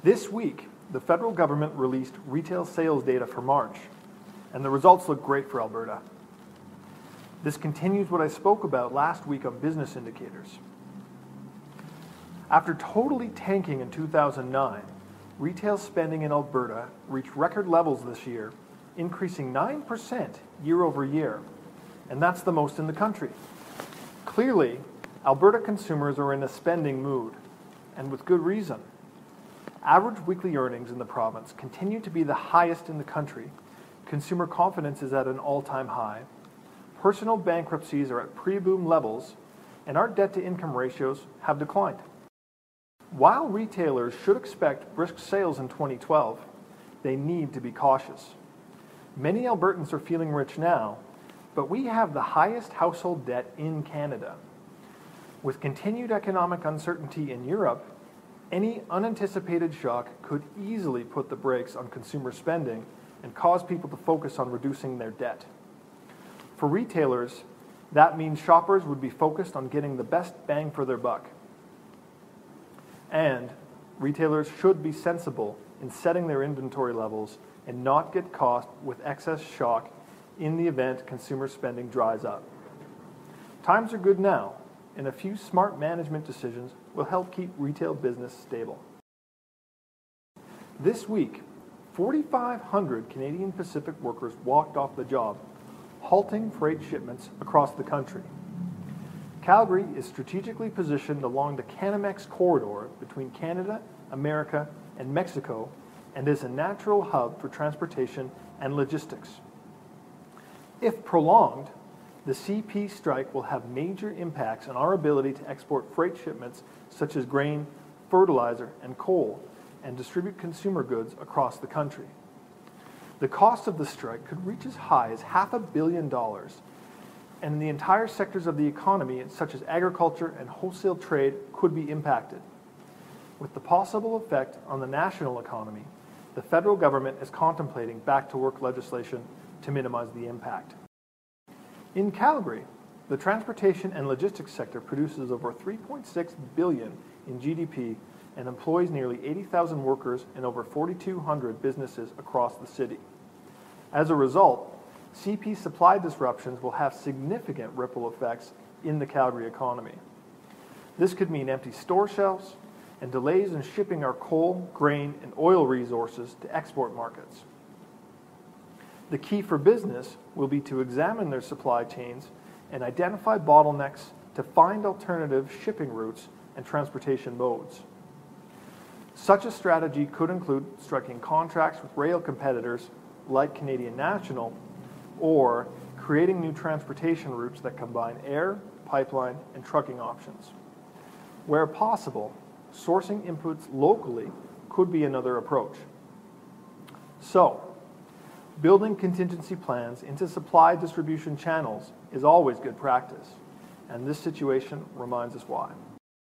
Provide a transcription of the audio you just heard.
This week, the federal government released retail sales data for March, and the results look great for Alberta. This continues what I spoke about last week on business indicators. After totally tanking in 2009, retail spending in Alberta reached record levels this year, increasing 9% year over year, and that's the most in the country. Clearly, Alberta consumers are in a spending mood, and with good reason. Average weekly earnings in the province continue to be the highest in the country. Consumer confidence is at an all-time high. Personal bankruptcies are at pre-boom levels, and our debt-to-income ratios have declined. While retailers should expect brisk sales in 2012, they need to be cautious. Many Albertans are feeling rich now, but we have the highest household debt in Canada. With continued economic uncertainty in Europe, any unanticipated shock could easily put the brakes on consumer spending and cause people to focus on reducing their debt. For retailers, that means shoppers would be focused on getting the best bang for their buck. And retailers should be sensible in setting their inventory levels and not get caught with excess shock in the event consumer spending dries up. Times are good now, and a few smart management decisions will help keep retail business stable. This week, 4,500 Canadian Pacific workers walked off the job, halting freight shipments across the country. Calgary is strategically positioned along the Canamex corridor between Canada, America, and Mexico, and is a natural hub for transportation and logistics. If prolonged, the CP strike will have major impacts on our ability to export freight shipments such as grain, fertilizer, and coal, and distribute consumer goods across the country. The cost of the strike could reach as high as $500 million, and the entire sectors of the economy, such as agriculture and wholesale trade, could be impacted. With the possible effect on the national economy, the federal government is contemplating back-to-work legislation to minimize the impact. In Calgary, the transportation and logistics sector produces over $3.6 billion in GDP and employs nearly 80,000 workers in over 4,200 businesses across the city. As a result, CP supply disruptions will have significant ripple effects in the Calgary economy. This could mean empty store shelves and delays in shipping our coal, grain, and oil resources to export markets. The key for business will be to examine their supply chains and identify bottlenecks to find alternative shipping routes and transportation modes. Such a strategy could include striking contracts with rail competitors like Canadian National, or creating new transportation routes that combine air, pipeline, and trucking options. Where possible, sourcing inputs locally could be another approach. So, building contingency plans into supply distribution channels is always good practice, and this situation reminds us why.